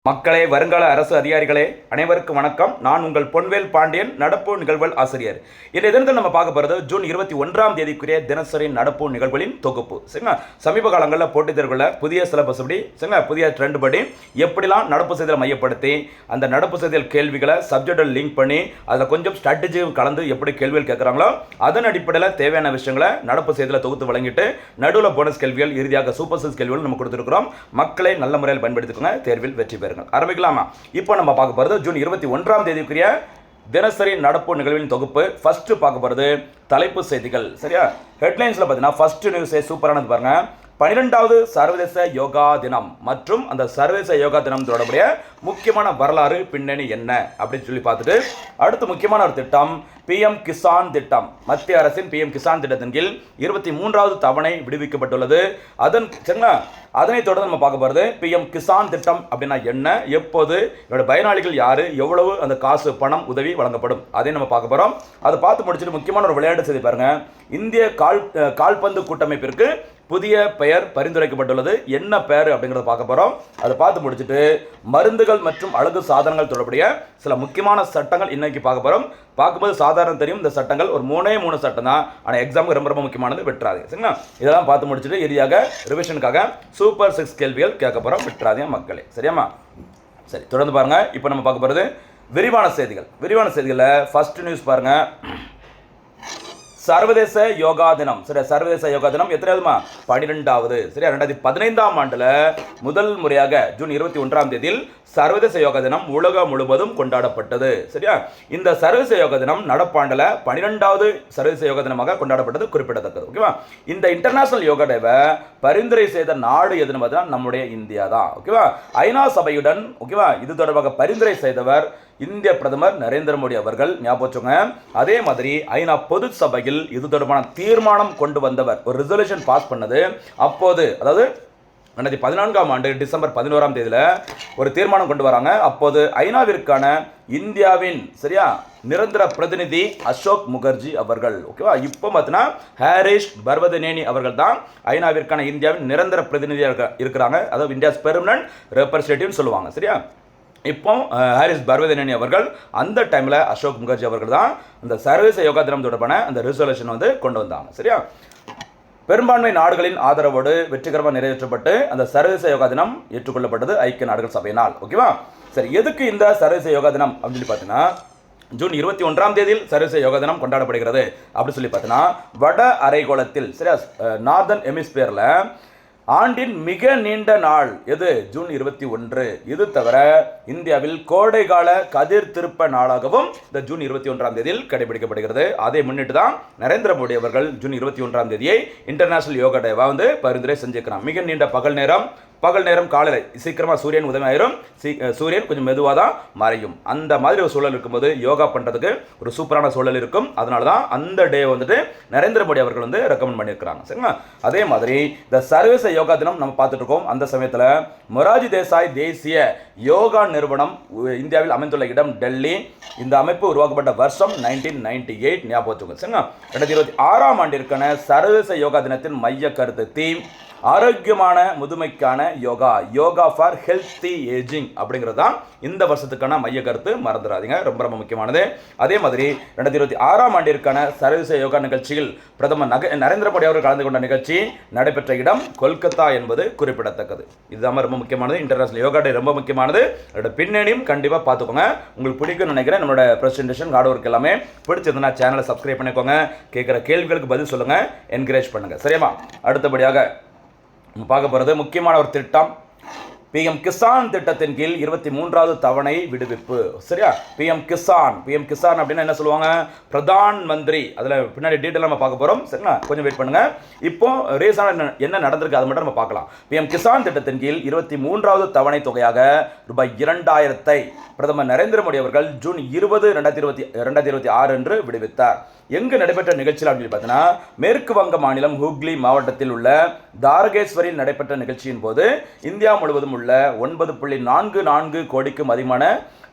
மக்களே, வருங்கால அரசு அதிகாரிகளே, அனைவருக்கும் வணக்கம். நான் உங்கள் பொன்வேல் பாண்டியன், நடப்பு நிகழ்வுகள் ஆசிரியர். இன்றைய தினத்தில் நம்ம பார்க்க போகிறது ஜூன் 21ஆம் தேதிக்குரிய தினசரி நடப்பு நிகழ்வுகளின் தொகுப்பு. சரிங்களா? சமீப காலங்களில் போட்டித் தேர்வுகளில் புதிய சிலபஸ் படி, சரிங்களா, புதிய ட்ரெண்ட் படி எப்படிலாம் நடப்பு செய்தியில் மையப்படுத்தி அந்த நடப்பு செய்தியில் கேள்விகளை சப்ஜெக்டில் லிங்க் பண்ணி அதில் கொஞ்சம் ஸ்ட்ராட்டஜி கலந்து எப்படி கேள்விகள் கேட்குறாங்களோ அதன் அடிப்படையில் தேவையான விஷயங்களை நடப்பு செய்தியில் தொகுத்து வழங்கிட்டு நடுவில் போனஸ் கேள்விகள், இறுதியாக சூப்பர் சிக்ஸ் கேள்விகள் நம்ம கொடுத்துருக்கிறோம். மக்களை நல்ல முறையில் பயன்படுத்திக்கோங்க, தேர்வில் வெற்றி பெறுங்க. ஆரம்பிக்கலாமா? இப்போ நம்ம பார்க்க போகிறது ஜூன் 21ஆம் தேதிக்குரிய தினசரி நடப்பு நிகழ்வின் தொகுப்பு. ஃபர்ஸ்ட் பார்க்க போகிறது தலைப்பு செய்திகள். சரியா? ஹெட்லைன்ஸில் பார்த்தீங்கன்னா ஃபர்ஸ்ட் நியூஸே சூப்பரானது பாருங்க. 12வது சர்வதேச யோகா தினம் மற்றும் அந்த சர்வதேச யோகா தினம் தொடர்புடைய முக்கியமான வரலாறு பின்னணி என்ன அப்படின்னு சொல்லி பார்த்துட்டு, அடுத்து முக்கியமான ஒரு திட்டம் PM கிசான் திட்டம். மத்திய அரசின் PM கிசான் திட்டத்தின் கீழ் 23வது தவணை விடுவிக்கப்பட்டுள்ளது. அதனை தொடர்ந்து நம்ம பார்க்க போகிறது PM கிசான் திட்டம் அப்படின்னா என்ன, எப்போது, இதோட பயனாளிகள் யாரு, எவ்வளவு அந்த காசு பணம் உதவி வழங்கப்படும், அதையும் நம்ம பார்க்க போகிறோம். அதை பார்த்து முடிச்சுட்டு முக்கியமான ஒரு விளையாட்டு செய்தி பாருங்க. இந்திய கால்பந்து கூட்டமைப்பிற்கு புதிய பெயர் பரிந்துரைக்கப்பட்டுள்ளது. என்ன பெயர் அப்படிங்கிறத பார்க்க போகிறோம். அதை பார்த்து முடிச்சுட்டு மருந்துகள் மற்றும் அழகு சாதனங்கள் தொடர்புடைய சில முக்கியமான சட்டங்கள் இன்னைக்கு பார்க்க போகிறோம். பார்க்கும்போது சாதாரண தெரியும் இந்த சட்டங்கள், ஒரு 3 சட்டம் தான், ஆனால் எக்ஸாமுக்கு ரொம்ப முக்கியமானது, விட்டுறாது. சரிங்களா? இதெல்லாம் பார்த்து முடிச்சுட்டு இறுதியாக ரிவிஷனுக்காக சூப்பர் 6 கேள்விகள் கேட்க போகிறோம். விட்டுறாதீங்க மக்களே. சரியாமா? சரி, தொடர்ந்து பாருங்க. இப்போ நம்ம பார்க்க போகிறது விரிவான செய்திகள். விரிவான செய்திகளில் ஃபர்ஸ்ட் நியூஸ் பாருங்க. சர்வதேச யோகா தினம். சரி, சர்வதேச யோகா தினம் எத்தனாவதுமா? 12வது. சரியா? 2015ஆம் ஆண்டுல முதல் முறையாக ஜூன் 21ஆம் தேதியில் சர்வதேச யோகா தினம் உலகம் முழுவதும் கொண்டாடப்பட்டது. சரியா? இந்த சர்வதேச யோகா தினம் நடப்பாண்டுல 12வது சர்வதேச யோகா தினமாக கொண்டாடப்பட்டது குறிப்பிடத்தக்கது. ஓகேவா? இந்த இன்டர்நேஷனல் யோகா டேவை பரிந்துரை செய்த நாடு எதுன்னு பார்த்தீங்கன்னா நம்முடைய இந்தியா தான். ஓகேவா? ஐநா சபையுடன், ஓகேவா, இது தொடர்பாக பரிந்துரை செய்தவர் இந்திய பிரதமர் நரேந்திர மோடி அவர்கள். ஞாபகம் வச்சுங்க. அதே மாதிரி ஐநா பொது சபையில் இது தொடர்பான தீர்மானம் கொண்டு வந்தவர், ஒரு ரெசல்யூஷன் பாஸ் பண்ணது அப்போது, அதாவது 2014ஆம் ஆண்டு டிசம்பர் 11ஆம் தேதியில் ஒரு தீர்மானம் கொண்டு வராங்க. அப்போது ஐநாவிற்கான இந்தியாவின், சரியா, நிரந்தர பிரதிநிதி அசோக் முகர்ஜி அவர்கள். ஓகேவா? இப்போ பார்த்தீங்கன்னா ஹாரிஸ் பர்வதனேனி அவர்கள் தான் ஐநாவிற்கான இந்தியாவின் நிரந்தர பிரதிநிதியாக இருக்கிறாங்க. அதாவது இந்தியாஸ் பெர்மனன்ட் ரெப்ரசன்டேட்டிவ்னு சொல்லுவாங்க. சரியா? இப்போ ஹாரிஸ் பர்வதனேனி அவர்கள், அந்த டைமில் அசோக் முகர்ஜி அவர்கள் தான் அந்த சர்வதேச யோகா தினம் தொடர்பான அந்த ரெசல்யூஷன் வந்து கொண்டு வந்தாங்க. சரியா? பெரும்பான்மை நாடுகளின் ஆதரவோடு வெற்றிகரமாக நிறைவேற்றப்பட்டு அந்த சர்வதேச யோகா தினம் ஏற்றுக்கொள்ளப்பட்டது ஐக்கிய நாடுகள் சபையினால். ஓகேவா? சரி, எதுக்கு இந்த சர்வதேச யோகா தினம் அப்படின்னு சொல்லி பார்த்தீங்கன்னா, ஜூன் 21ஆம் தேதியில் சர்வதேச யோகா தினம் கொண்டாடப்படுகிறது அப்படின்னு சொல்லி பார்த்தீங்கன்னா, வட அரைகோளத்தில், சரியா, நார்தன் ஹெமிஸ்பியரில் ஆண்டின் மிக நீண்ட நாள் எது? ஜூன் 21. இது தவிர இந்தியாவில் கோடைகால கதிர் திருப்ப நாளாகவும் இந்த ஜூன் 21ஆம் தேதியில் கடைபிடிக்கப்படுகிறது. அதை முன்னிட்டு தான் நரேந்திர மோடி அவர்கள் ஜூன் 21ஆம் தேதியை இன்டர்நேஷனல் யோகா டேவா வந்து பரிந்துரை செஞ்சுக்கிறான். மிக நீண்ட பகல் நேரம் காலையில் சீக்கிரமாக சூரியன் உதயமாயிரும், சூரியன் கொஞ்சம் மெதுவாக தான் மறையும். அந்த மாதிரி ஒரு சூழல் இருக்கும்போது யோகா பண்ணுறதுக்கு ஒரு சூப்பரான சூழல் இருக்கும். அதனால தான் அந்த டே வந்துட்டு நரேந்திர மோடி அவர்கள் வந்து ரெக்கமெண்ட் பண்ணியிருக்கிறாங்க. சரிங்களா? அதே மாதிரி இந்த சர்வதேச யோகா தினம் நம்ம பார்த்துட்டு இருக்கோம். அந்த சமயத்தில் மொரார்ஜி தேசாய் தேசிய யோகா நிறுவனம் இந்தியாவில் அமைந்துள்ள இடம் டெல்லி. இந்த அமைப்பு உருவாக்கப்பட்ட வருஷம் 1998. ஞாபகம் வச்சுக்கோங்க. சரிங்களா? 2026ஆம் ஆண்டிற்கான சர்வதேச யோகா தினத்தின் மைய கருத்து தீம் ஆரோக்கியமான முதுமைக்கான yoga, yoga for healthy ageing அப்படிங்கிறது தான் இந்த வருஷத்துக்கான மைய கருத்து. மறந்துடாதீங்க, ரொம்ப முக்கியமானது. அதே மாதிரி 2026ஆம் ஆண்டிற்கான சர்வதேச யோகா நிகழ்ச்சியில் பிரதமர் நரேந்திர மோடி அவர்கள் கலந்து கொண்ட நிகழ்ச்சி நடைபெற்ற இடம் கொல்கத்தா என்பது குறிப்பிடத்தக்கது. இதுதான் ரொம்ப முக்கியமானது. இன்டர்நேஷனல் யோகா டே ரொம்ப முக்கியமானது. அதோட பின்னணியும் கண்டிப்பாக பார்த்துக்கோங்க. உங்களுக்கு பிடிக்கும்னு நினைக்கிறேன். நம்மளோட ப்ரெசன்டேஷன், ஹார்ட் ஒர்க் எல்லாமே பிடிச்சிருந்தா சேனலை சப்ஸ்கிரைப் பண்ணிக்கோங்க. கேட்குற கேள்விகளுக்கு பதில் சொல்லுங்கள், என்கரேஜ் பண்ணுங்கள். சரியாமா? அடுத்தபடியாக பார்க்க போகிறது முக்கியமான ஒரு திட்டம், PM கிசான் திட்டத்தின் கீழ் 23வது தவணை விடுவிப்பு. சரியா? PM கிசான் அப்படின்னா என்ன சொல்லுவாங்க? பிரதான் மந்திரி. அதில் பின்னாடி டீட்டெயில் நம்ம பார்க்க போகிறோம். சரிங்களா? கொஞ்சம் வெயிட் பண்ணுங்க. இப்போ ரீசனாக என்ன நடந்திருக்கு அதை மட்டும் நம்ம பார்க்கலாம். PM கிசான் திட்டத்தின் கீழ் 23வது தவணை தொகையாக ரூபாய் 2000 பிரதமர் நரேந்திர மோடி அவர்கள் ஜூன் 20, 2026 அன்று விடுவித்தார். எங்கு நடைபெற்ற நிகழ்ச்சியில் அப்படின்னு பார்த்தீங்கன்னா, மேற்கு வங்க மாநிலம் ஹூக்ளி மாவட்டத்தில் உள்ள தாரகேஸ்வரில் நடைபெற்ற நிகழ்ச்சியின் போது இந்தியா முழுவதும் உள்ள 9.44 கோடிக்கும் அதிகமான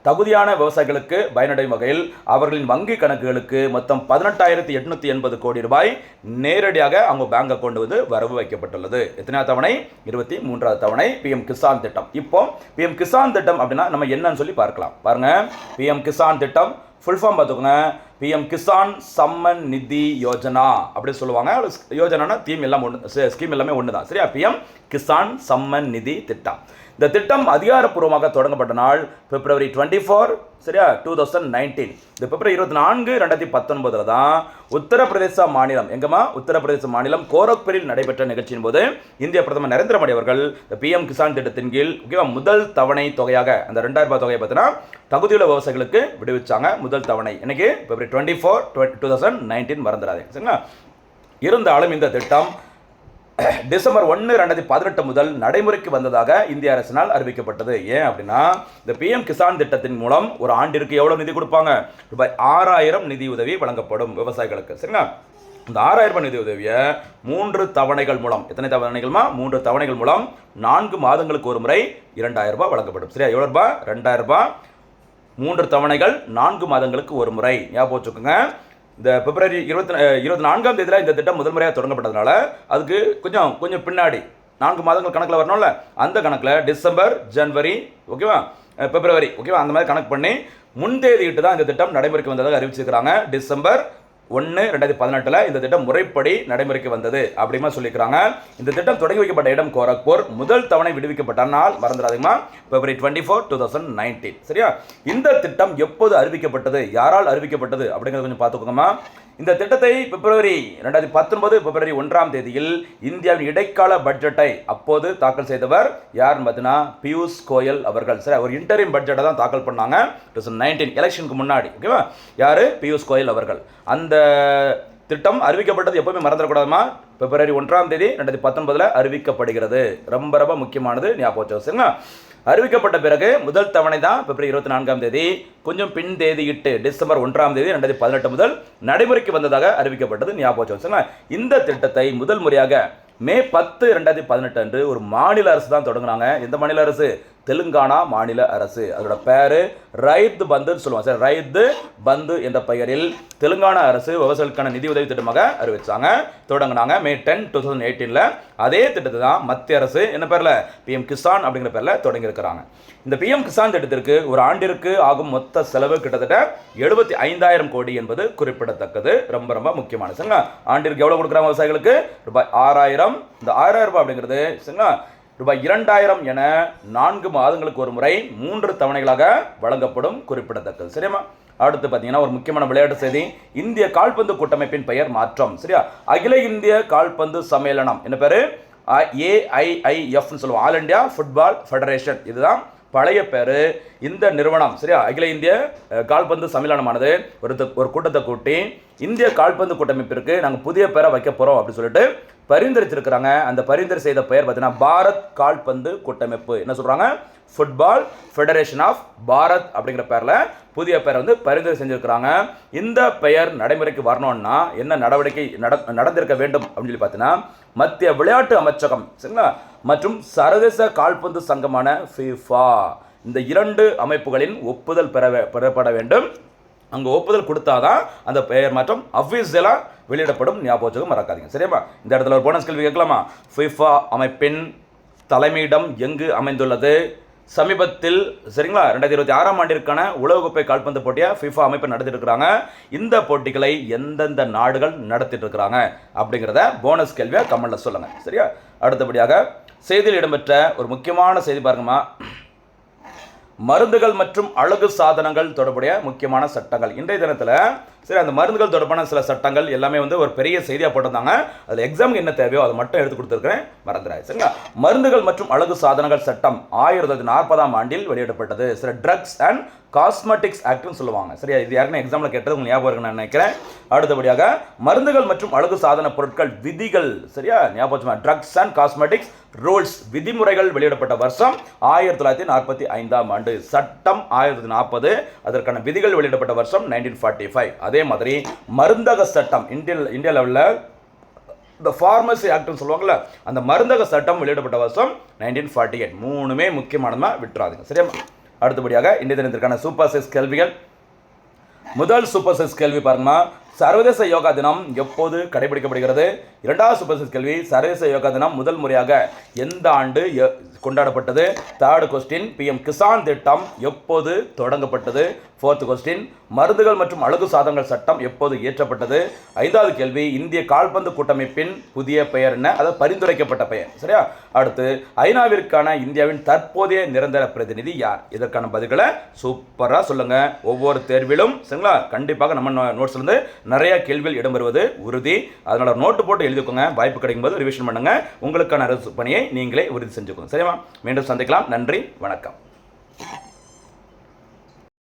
தகுதியான விவசாயிகளுக்கு பயனடையும் வகையில் அவர்களின் வங்கி கணக்குகளுக்கு மொத்தம் 18,880 கோடி ரூபாய் நேரடியாக அவங்க பேங்க் அக்கௌண்ட் வந்து வரவு வைக்கப்பட்டுள்ளது. எத்தனாவது தவணை? 23வது தவணை பிஎம் கிசான் திட்டம். இப்போ பிஎம் கிசான் திட்டம் அப்படின்னா நம்ம என்னன்னு சொல்லி பார்க்கலாம். பாருங்க, பிஎம் கிசான் திட்டம் ஃபுல் ஃபார்ம் பார்த்துக்கோங்க. பிஎம் கிசான் சம்மன் நிதி யோஜனா அப்படி சொல்லுவாங்க. யோஜனா ஸ்கீம் எல்லாமே ஒன்று தான். சரியா? பிஎம் கிசான் சம்மன் நிதி திட்டம். இந்த திட்டம் அதிகாரப்பூர்வமாக தொடங்கப்பட்ட நாள் பிப்ரவரி 24, சரியா, 2019. இந்த பிப்ரவரி 24, 2019 தான் உத்தரப்பிரதேச மாநிலம், எங்கம்மா? உத்தரப்பிரதேச மாநிலம் கோரக்பூரில் நடைபெற்ற நிகழ்ச்சியின் போது இந்திய பிரதமர் நரேந்திர மோடி அவர்கள் இந்த பிஎம் கிசான் திட்டத்தின் கீழ் ஓகேவா முதல் தவணை தொகையாக அந்த 2000 ரூபாய் தொகையை பார்த்தீங்கன்னா தகுதியுள்ள விவசாயிகளுக்கு விடுவிச்சாங்க. முதல் தவணை இன்னைக்கு பிப்ரவரி 24, 2019 மறந்துடாதீங்க. சரிங்களா? இருந்தாலும் இந்த திட்டம் டிசம்பர் 1, 2018 முதல் நடைமுறைக்கு வந்ததாக இந்திய அரசினால் அறிவிக்கப்பட்டது. ஏன் அப்படின்னா இந்த பிஎம் கிசான் திட்டத்தின் மூலம் ஒரு ஆண்டிற்கு எவ்வளவு நிதி கொடுப்பாங்க? ரூபாய் 6000 நிதி உதவி வழங்கப்படும் விவசாயிகளுக்கு. சரிங்களா? இந்த 6000 நிதி உதவியை 3 தவணைகள் மூலம், எத்தனை தவணைகள்மா? 3 தவணைகள் மூலம் 4 மாதங்களுக்கு ஒரு முறை 2000 ரூபாய் வழங்கப்படும். சரியா? எவ்வளவு ரூபாய்? 2000 ரூபாய். 3 தவணைகள் 4 மாதங்களுக்கு ஒரு முறை. ஞாபகம் வச்சுக்கோங்க. இந்த பிப்ரவரி 24ஆம் தேதியில் இந்த திட்டம் முதல் முறையாக தொடங்கப்பட்டதுனால அதுக்கு கொஞ்சம் பின்னாடி 4 மாதங்கள் கணக்கில் வரணும்ல, அந்த கணக்கில் டிசம்பர், ஜனவரி, ஓகேவா, பிப்ரவரி, ஓகேவா, அந்த மாதிரி கணக்கு பண்ணி முன்தேதியிட்டு தான் இந்த திட்டம் நடைமுறைக்கு வந்ததாக அறிவிச்சிருக்கிறாங்க. டிசம்பர் 1, 2018 இந்த திட்டம் முறைப்படி நடைமுறைக்கு வந்தது அப்படிமா சொல்லிக்கிறாங்க. இந்த திட்டம் தொடங்கி வைக்கப்பட்ட இடம் கோரக்பூர். முதல் தவணை விடுவிக்கப்பட்ட நாள் மறந்துடாதீங்கம்மா, பிப்ரவரி 24, 2019. சரியா? இந்த திட்டம் எப்போது அறிவிக்கப்பட்டது, யாரால் அறிவிக்கப்பட்டது அப்படிங்கிறது கொஞ்சம் பார்த்துக்கோங்கம்மா. இந்த திட்டத்தை பிப்ரவரி 2019 பிப்ரவரி 1ஆம் தேதியில் இந்தியாவின் இடைக்கால பட்ஜெட்டை அப்போது தாக்கல் செய்தவர் யாருன்னு பார்த்தீங்கன்னா பியூஷ் கோயல் அவர்கள். சரி, ஒரு இன்டரிம் பட்ஜெட்டை தான் தாக்கல் பண்ணாங்க 2019 எலெக்ஷனுக்கு முன்னாடி. ஓகேவா? யாரு? பியூஷ் கோயல் அவர்கள். அந்த திட்டம் அறிவிக்கப்பட்டது எப்பவுமே மறந்துடக்கூடாதுமா, பிப்ரவரி 1ஆம் தேதி 2019 அறிவிக்கப்படுகிறது. ரொம்ப ரொம்ப முக்கியமானது, ஞாபகம் வச்சுக்கோங்க. அறிவிக்கப்பட்ட பிறகு முதல் தவணை தான் பிப்ரவரி 24ஆம் தேதி, கொஞ்சம் பின் தேதியிட்டு டிசம்பர் 1ஆம் தேதி 2018 முதல் நடைமுறைக்கு வந்ததாக அறிவிக்கப்பட்டது. ஞாபகம் வச்சுக்கோங்க. இந்த திட்டத்தை முதல் முறையாக மே 10, 2018 அன்று ஒரு மாநில அரசு தான் தொடங்கினாங்க. எந்த மாநில அரசு? தெலுங்கானா மாநில அரசு. அதோட பேரு ரைத் பந்துன்னு சொல்லுவாங்க. சார், ரைத் பந்து என்ற பெயரில் தெலுங்கானா அரசு விவசாயிகளுக்கான நிதி உதவி திட்டமாக அறிவிச்சாங்க, தொடங்கினாங்க மே 10, 2018. அதே திட்டத்தை தான் மத்திய அரசு என்ன பேர்ல? பிஎம் கிசான் அப்படிங்கிற பேர்ல தொடங்கி இருக்கிறாங்க. இந்த பிஎம் கிசான் திட்டத்திற்கு ஒரு ஆண்டிற்கு ஆகும் மொத்த செலவு கிட்டத்தட்ட 75,000 கோடி என்பது குறிப்பிடத்தக்கது. ரொம்ப ரொம்ப முக்கியமான. சரிங்களா? ஆண்டிற்கு எவ்வளவு கொடுக்குறாங்க விவசாயிகளுக்கு? ரூபாய் 6000. இந்த 6000 ரூபாய் அப்படிங்கிறது சரிங்களா ரூபாய் 2000 என 4 மாதங்களுக்கு ஒரு முறை 3 தவணைகளாக வழங்கப்படும். குறிப்பிடத்தக்கது. சரியா? அடுத்து பார்த்தீங்கன்னா ஒரு முக்கியமான விளையாட்டு செய்தி. இந்திய கால்பந்து கூட்டமைப்பின் பெயர் மாற்றம். சரியா? அகில இந்திய கால்பந்து சம்மேளனம் என்ன பேரு? AIIF சொல்லுவோம், ஆல் இந்தியா ஃபுட்பால் ஃபெடரேஷன். இதுதான் பழைய பேரு. இந்த நிறுவனம் சரியா அகில இந்திய கால்பந்து சம்மேளனமானது ஒரு கூட்டத்தை கூட்டி இந்திய கால்பந்து கூட்டமைப்பிற்கு நாங்கள் புதிய பேரை வைக்க போகிறோம் அப்படின்னு சொல்லிட்டு பரிந்துரைச்சிருக்கிறாங்க. அந்த பரிந்துரை செய்த பெயர் பார்த்தீங்கன்னா பாரத் கால்பந்து கூட்டமைப்பு. என்ன சொல்கிறாங்க? ஃபுட்பால் ஃபெடரேஷன் ஆஃப் பாரத் அப்படிங்கிற பேரில் புதிய பெயரை வந்து பரிந்துரை செஞ்சுருக்கிறாங்க. இந்த பெயர் நடைமுறைக்கு வரணும்னா என்ன நடவடிக்கை நடந்திருக்க வேண்டும் அப்படின்னு சொல்லி பார்த்தீங்கன்னா மத்திய விளையாட்டு அமைச்சகம் சரிங்களா மற்றும் சர்வதேச கால்பந்து சங்கமான ஃபிஃபா இந்த 2 அமைப்புகளின் ஒப்புதல் பெறப்பட வேண்டும். அங்கே ஒப்புதல் கொடுத்தாதான் அந்த பெயர் மாற்றம் அஃபீஷியலாக வெளியிடப்படும். ஞாபகம் மறக்காதீங்க. சரியா? இந்த இடத்துல ஒரு போனஸ் கேள்வி கேட்கலாமா? ஃபிஃபா அமைப்பின் தலைமையிடம் எங்கு அமைந்துள்ளது? சமீபத்தில் சரிங்களா 2026ஆம் ஆண்டிற்கான உலகக்கோப்பை கால்பந்து போட்டியை ஃபிஃபா அமைப்பு நடத்திட்டு இருக்கிறாங்க. இந்த போட்டிகளை எந்தெந்த நாடுகள் நடத்திட்டு இருக்கிறாங்க அப்படிங்கிறத போனஸ் கேள்வியாக கமெண்ட்ல சொல்லுங்க. சரியா? அடுத்தபடியாக செய்தியில் இடம்பெற்ற ஒரு முக்கியமான செய்தி பாருங்கம்மா. மருந்துகள் மற்றும் அழகு சாதனங்கள் தொடர்புடைய முக்கியமான சட்டங்கள். இன்றைய தினத்தில் சரி அந்த மருந்துகள் தொடர்பான சில சட்டங்கள் எல்லாமே வந்து ஒரு பெரிய செய்தியாக போட்டிருந்தாங்க. அதில் எக்ஸாமுக்கு என்ன தேவையோ அதை மட்டும் எடுத்து கொடுத்துருக்கிறேன், மறந்துடாது. சரிங்களா? மருந்துகள் மற்றும் அழகு சாதனங்கள் சட்டம் 1940ஆம் ஆண்டில் வெளியிடப்பட்டது. சில ட்ரக்ஸ் அண்ட் காஸ்மெட்டிக்ஸ் ஆக்ட்னு சொல்லுவாங்க. சரியா? இது யாருன்னு எக்ஸாமில் கேட்டது உங்களுக்கு ஞாபகம் இருக்குன்னு நினைக்கிறேன். அடுத்தபடியாக மருந்துகள் மற்றும் அழகு சாதன பொருட்கள் விதிகள். சரியா? ஞாபகம். ட்ரக்ஸ் அண்ட் காஸ்மெட்டிக்ஸ் ரூல்ஸ் விதிமுறைகள் வெளியிடப்பட்ட வருஷம் 1945ஆம் ஆண்டு. சட்டம் 1940. அதற்கான விதிகள் வெளியிடப்பட்ட வருஷம் 1945. அதே மாதிரி மருந்தக சட்டம் இந்தியா லெவலில் இந்த ஃபார்மசி ஆக்ட்னு சொல்லுவாங்கல்ல, அந்த மருந்தக சட்டம் வெளியிடப்பட்ட வருஷம் 1948. மூணுமே முக்கியமானதா விட்டுறாதுங்க. சரியா? அடுத்தபடியாக இன்றைய தினத்திற்கான சூப்பர் சைஸ் கேள்விகள். முதல் சூப்பர் சைஸ் கேள்வி பாருங்கம்மா, சர்வதேச யோகா தினம் எப்போது கடைபிடிக்கப்படுகிறது? இரண்டாவது சூப்பர் சைஸ் கேள்வி, சர்வதேச யோகா தினம் முதல் முறையாக எந்த ஆண்டு கொண்டாடப்பட்டது? தேர்ட் கொஸ்டின், PM கிசான் திட்டம் எப்போது தொடங்கப்பட்டது? ஃபோர்த் கொஸ்டின், மருந்துகள் மற்றும் அழகு சாதனங்கள் சட்டம் எப்போது இயற்றப்பட்டது? ஐந்தாவது கேள்வி, இந்திய கால்பந்து கூட்டமைப்பின் புதிய பெயர் என்ன? அதாவது பரிந்துரைக்கப்பட்ட பெயர். சரியா? அடுத்து ஐநாவிற்கான இந்தியாவின் தற்போதைய நிரந்தர பிரதிநிதி யார்? இதற்கான பதில்களை சூப்பராக சொல்லுங்க. ஒவ்வொரு தேர்விலும் சரிங்களா கண்டிப்பாக நம்ம நோட்ஸ்லேருந்து நிறைய கேள்விகள் இடம்பெறுவது உறுதி. அதனால நோட்டு போட்டு எழுதிக்கோங்க. வாய்ப்பு கிடைக்கும் போது ரிவிஷன் பண்ணுங்க. உங்களுக்கான பணியை நீங்களே உறுதி செஞ்சுக்கோங்க. சரியா? மீண்டும் சந்திக்கலாம். நன்றி, வணக்கம்.